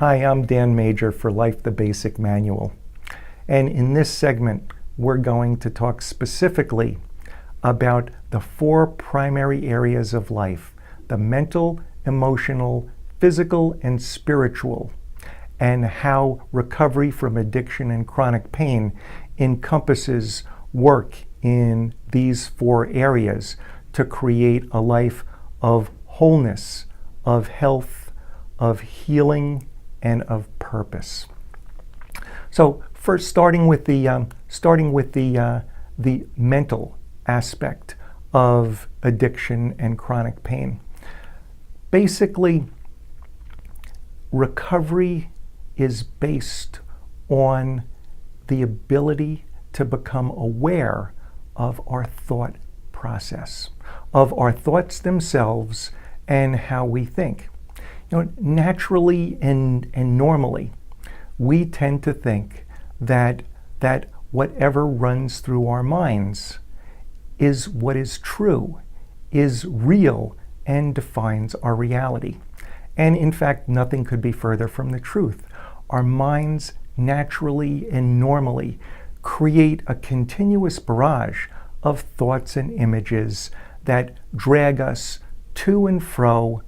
Hi, I'm Dan Major for Life the Basic Manual. And in this segment, we're going to talk specifically about the four primary areas of life: the mental, emotional, physical, and spiritual, and how recovery from addiction and chronic pain encompasses work in these four areas to create a life of wholeness, of health, of healing, and of purpose. So first, starting with the mental aspect of addiction and chronic pain. Basically, recovery is based on the ability to become aware of our thought process, of our thoughts themselves and how we think. Naturally and normally, we tend to think that whatever runs through our minds is what is true, is real, and defines our reality. And in fact, nothing could be further from the truth. Our minds naturally and normally create a continuous barrage of thoughts and images that drag us to and fro,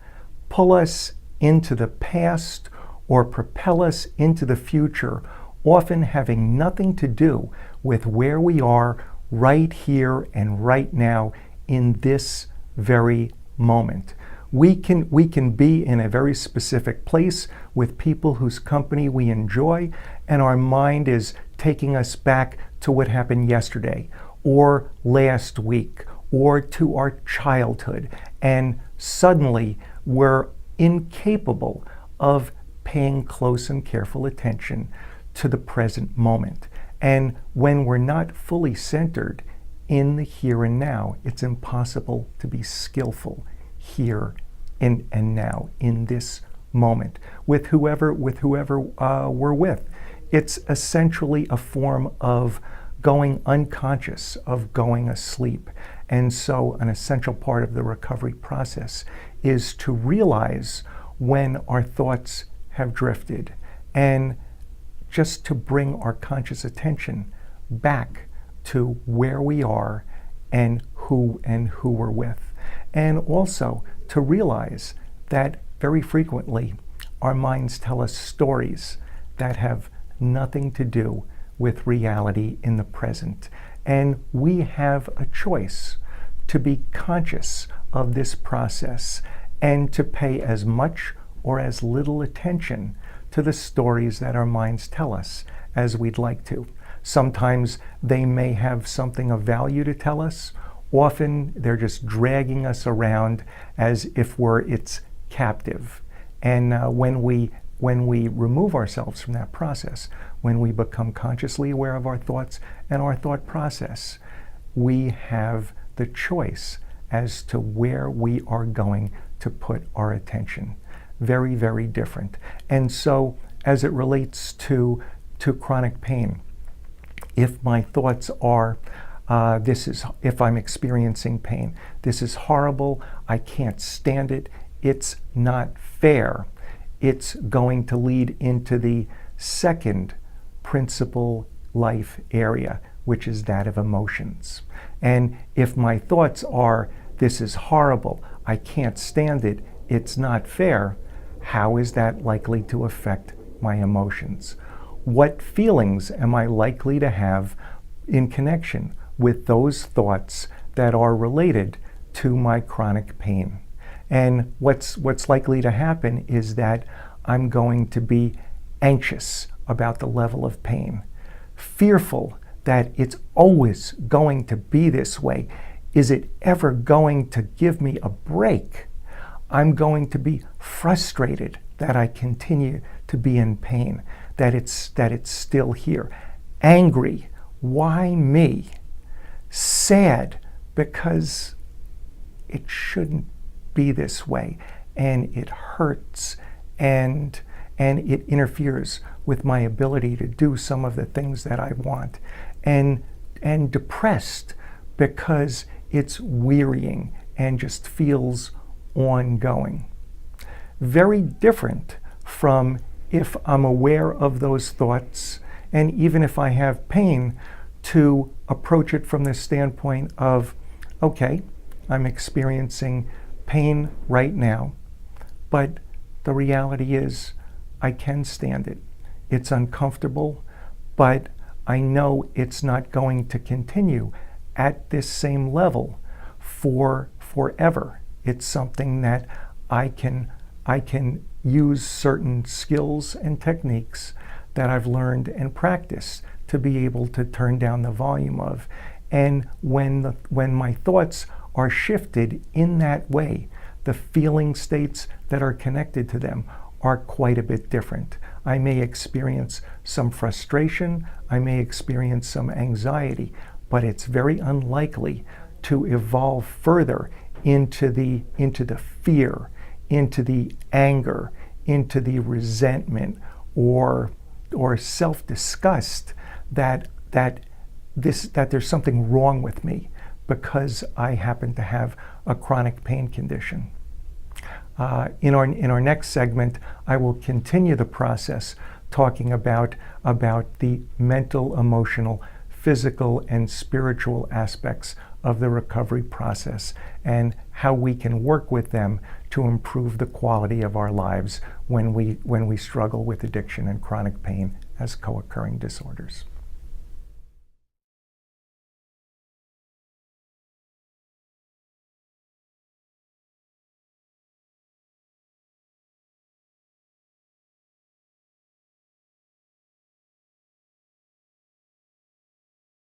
pull us into the past, or propel us into the future, often having nothing to do with where we are right here and right now in this very moment. We can be in a very specific place with people whose company we enjoy, and our mind is taking us back to what happened yesterday, or last week, or to our childhood, and suddenly we're incapable of paying close and careful attention to the present moment. And when we're not fully centered in the here and now, it's impossible to be skillful here and now in this moment with whoever we're with. It's essentially a form of going unconscious, of going asleep. And so an essential part of the recovery process is to realize when our thoughts have drifted, and just to bring our conscious attention back to where we are and who we're with. And also to realize that very frequently our minds tell us stories that have nothing to do with reality in the present. And we have a choice to be conscious of this process and to pay as much or as little attention to the stories that our minds tell us as we'd like to. Sometimes they may have something of value to tell us. Often they're just dragging us around as if we're its captive. And when we remove ourselves from that process, when we become consciously aware of our thoughts and our thought process, we have the choice as to where we are going to put our attention. Very, very different. And so as it relates to chronic pain, if my thoughts are, if I'm experiencing pain, this is horrible, I can't stand it, it's not fair, it's going to lead into the second principal life area, which is that of emotions. And if my thoughts are, this is horrible, I can't stand it, it's not fair, how is that likely to affect my emotions? What feelings am I likely to have in connection with those thoughts that are related to my chronic pain? And what's likely to happen is that I'm going to be anxious about the level of pain, fearful that it's always going to be this way. Is it ever going to give me a break? I'm going to be frustrated that I continue to be in pain, that it's still here. Angry, why me? Sad, because it shouldn't be this way, and it hurts, and it interferes with my ability to do some of the things that I want. And depressed because it's wearying and just feels ongoing. Very different from if I'm aware of those thoughts, and even if I have pain, to approach it from the standpoint of, okay, I'm experiencing pain right now, but the reality is I can stand it. It's uncomfortable, but I know it's not going to continue at this same level for forever. It's something that I can use certain skills and techniques that I've learned and practiced to be able to turn down the volume of. And when my thoughts are shifted in that way, the feeling states that are connected to them are quite a bit different. I may experience some frustration, I may experience some anxiety, but it's very unlikely to evolve further into the fear, into the anger, into the resentment, or self-disgust that there's something wrong with me because I happen to have a chronic pain condition. In our next segment, I will continue the process talking about the mental, emotional, physical, and spiritual aspects of the recovery process and how we can work with them to improve the quality of our lives when we struggle with addiction and chronic pain as co-occurring disorders.